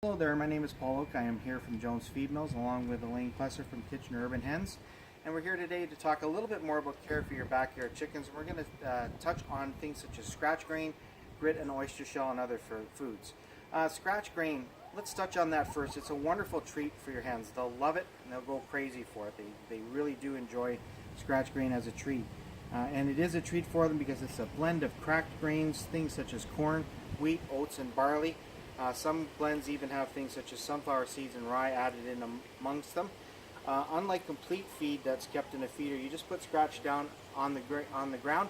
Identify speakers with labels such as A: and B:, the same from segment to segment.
A: Hello there, my name is Paul Oak. I am here from Jones Feed Mills along with Elaine Klesser from Kitchener Urban Hens. And we're here today to talk a little bit more about care for your backyard chickens. We're going to touch on things such as scratch grain, grit, and oyster shell and other foods. Scratch grain, let's touch on that first. It's a wonderful treat for your hens. They'll love it and they'll go crazy for it. They really do enjoy scratch grain as a treat. And it is a treat for them because it's a blend of cracked grains, things such as corn, wheat, oats, and barley. Some blends even have things such as sunflower seeds and rye added in amongst them. Unlike complete feed that's kept in a feeder, you just put scratch down on the ground,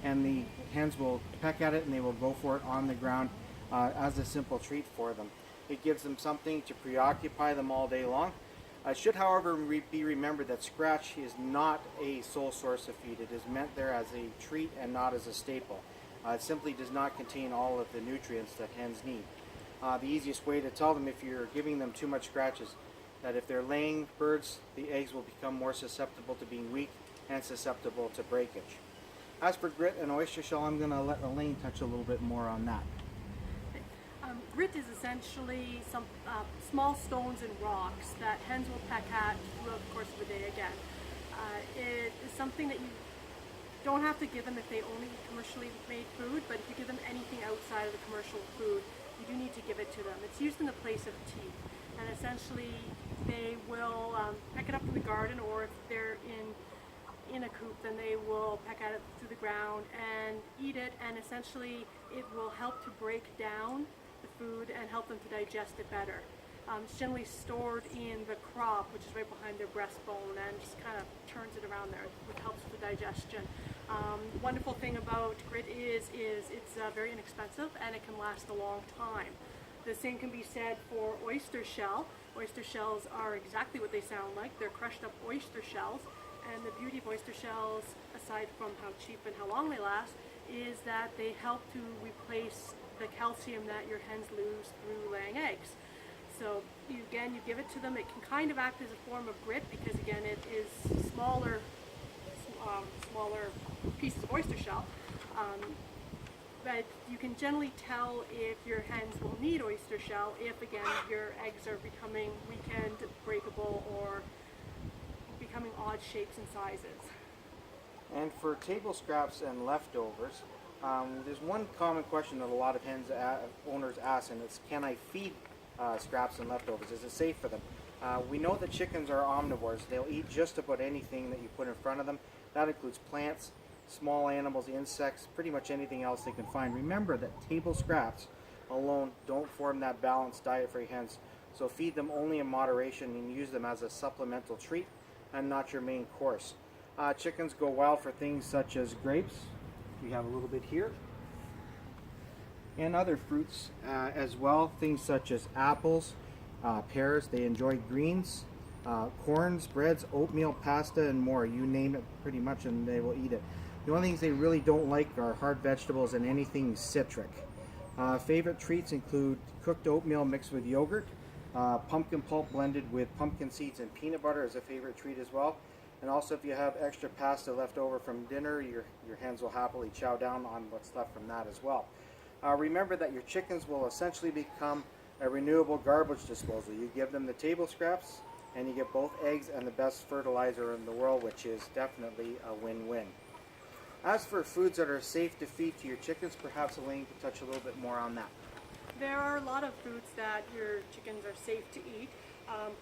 A: and the hens will peck at it and they will go for it on the ground as a simple treat for them. It gives them something to preoccupy them all day long. It should, however, be remembered that scratch is not a sole source of feed. It is meant there as a treat and not as a staple. It simply does not contain all of the nutrients that hens need. The easiest way to tell them if you're giving them too much scratch is that if they're laying birds, the eggs will become more susceptible to being weak and susceptible to breakage. As for grit and oyster shell, I'm going to let Elaine touch a little bit more on that.
B: Grit is essentially some small stones and rocks that hens will peck at throughout the course of the day again. It is something that you don't have to give them if they only eat commercially made food, but if you give them anything outside of the commercial food, you do need to give it to them. It's used in the place of teeth, and essentially they will peck it up from the garden, or if they're in a coop, then they will peck at it through the ground and eat it, and essentially it will help to break down the food and help them to digest it better. It's generally stored in the crop, which is right behind their breastbone, and just kind of turns it around there, which helps with the digestion. The wonderful thing about grit is it's very inexpensive and it can last a long time. The same can be said for oyster shell. Oyster shells are exactly what they sound like. They're crushed up oyster shells, and the beauty of oyster shells, aside from how cheap and how long they last, is that they help to replace the calcium that your hens lose through laying eggs. So you give it to them. It can kind of act as a form of grit because again it is smaller pieces of oyster shell. But you can generally tell if your hens will need oyster shell if again your eggs are becoming weakened, breakable, or becoming odd shapes and sizes.
A: And for table scraps and leftovers, there's one common question that a lot of hens owners ask, and it's, can I feed scraps and leftovers? Is it safe for them? We know that chickens are omnivores. They'll eat just about anything that you put in front of them. That includes plants, small animals, insects, pretty much anything else they can find. Remember that table scraps alone don't form that balanced diet for your hens. So feed them only in moderation and use them as a supplemental treat and not your main course. Chickens go wild for things such as grapes. We have a little bit here. And other fruits as well, things such as apples, pears. They enjoy greens, corns, breads, oatmeal, pasta, and more. You name it pretty much and they will eat it. The only things they really don't like are hard vegetables and anything citric. Favorite treats include cooked oatmeal mixed with yogurt, pumpkin pulp blended with pumpkin seeds and peanut butter is a favorite treat as well. And also if you have extra pasta left over from dinner, your hens will happily chow down on what's left from that as well. Remember that your chickens will essentially become a renewable garbage disposal. You give them the table scraps and you get both eggs and the best fertilizer in the world, which is definitely a win-win. As for foods that are safe to feed to your chickens, perhaps Elaine could touch a little bit more on that.
B: There are a lot of foods that your chickens are safe to eat.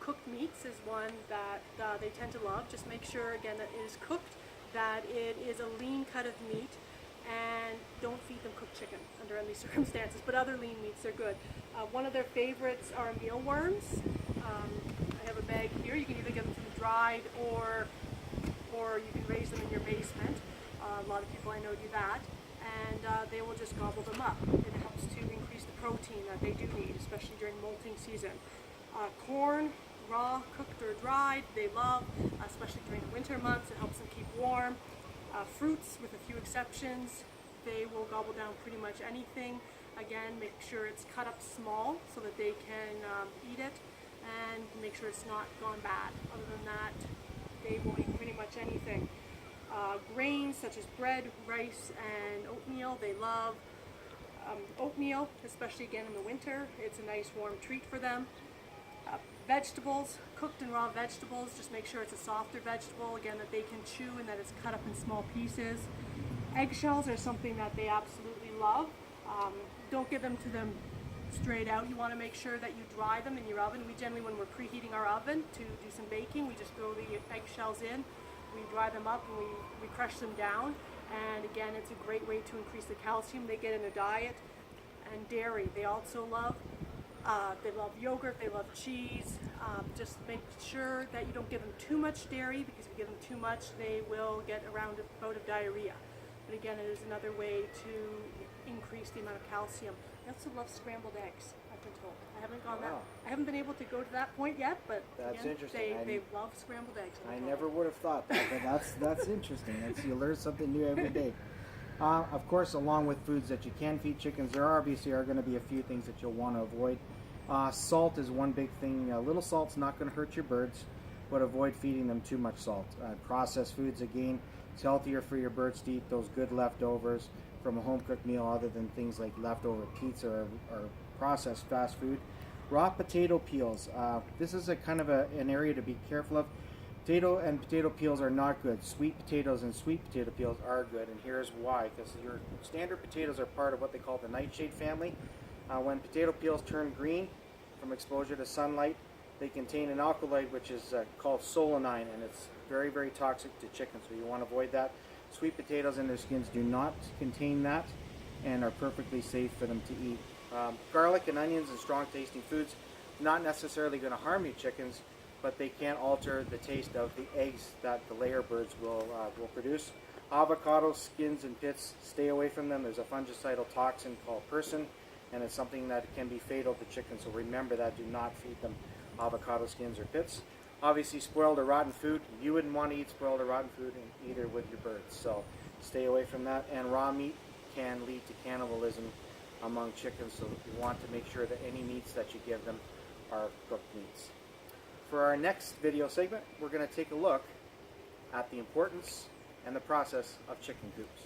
B: Cooked meats is one that they tend to love. Just make sure again that it is cooked, that it is a lean cut of meat, and don't feed them cooked chicken under any circumstances, but other lean meats are good. One of their favorites are mealworms. I have a bag here. You can either get them from dried or you can raise them in your basement. A lot of people I know do that, and they will just gobble them up. It helps to increase the protein that they do need, especially during molting season. Corn, raw, cooked or dried, they love, especially during the winter months. It helps them keep warm. Fruits, with a few exceptions, they will gobble down pretty much anything. Again, make sure it's cut up small so that they can eat it, and make sure it's not gone bad. Other than that, they will eat pretty much anything. Grains such as bread, rice, and oatmeal, they love. Oatmeal, especially again in the winter. It's a nice warm treat for them. Vegetables, cooked and raw vegetables, just make sure it's a softer vegetable, again, that they can chew and that it's cut up in small pieces. Eggshells are something that they absolutely love. Don't give them to them straight out. You want to make sure that you dry them in your oven. We generally, when we're preheating our oven to do some baking, we just throw the eggshells in, we dry them up, and we crush them down. And again, it's a great way to increase the calcium they get in their diet. And dairy, they also love. They love yogurt, they love cheese. Just make sure that you don't give them too much dairy, because if you give them too much, they will get around a bout of diarrhea. But again, it is another way to increase the amount of calcium. They also love scrambled eggs, I've been told. I haven't been able to go to that point yet, but
A: That's
B: again,
A: interesting.
B: they love scrambled eggs.
A: I never would have thought that, but that's interesting. You learn something new every day. Of course, along with foods that you can feed chickens, there obviously are going to be a few things that you'll want to avoid. Salt is one big thing. A little salt's not going to hurt your birds, but avoid feeding them too much salt. Processed foods, again, it's healthier for your birds to eat those good leftovers from a home-cooked meal, other than things like leftover pizza or processed fast food. Raw potato peels. This is a kind of an area to be careful of. Potato peels are not good. Sweet potatoes and sweet potato peels are good, and here's why. Because your standard potatoes are part of what they call the nightshade family. When potato peels turn green from exposure to sunlight, they contain an alkaloid which is called solanine, and it's very, very toxic to chickens, so you want to avoid that. Sweet potatoes and their skins do not contain that and are perfectly safe for them to eat. Garlic and onions and strong tasting foods, not necessarily going to harm your chickens, but they can alter the taste of the eggs that the layer birds will produce. Avocados, skins, and pits, stay away from them. There's a fungicidal toxin called persin, and it's something that can be fatal to chickens, so remember that. Do not feed them avocado skins or pits. Obviously, spoiled or rotten food, you wouldn't want to eat spoiled or rotten food either with your birds, so stay away from that. And raw meat can lead to cannibalism among chickens, so you want to make sure that any meats that you give them are cooked meats. For our next video segment, we're going to take a look at the importance and the process of chicken coops.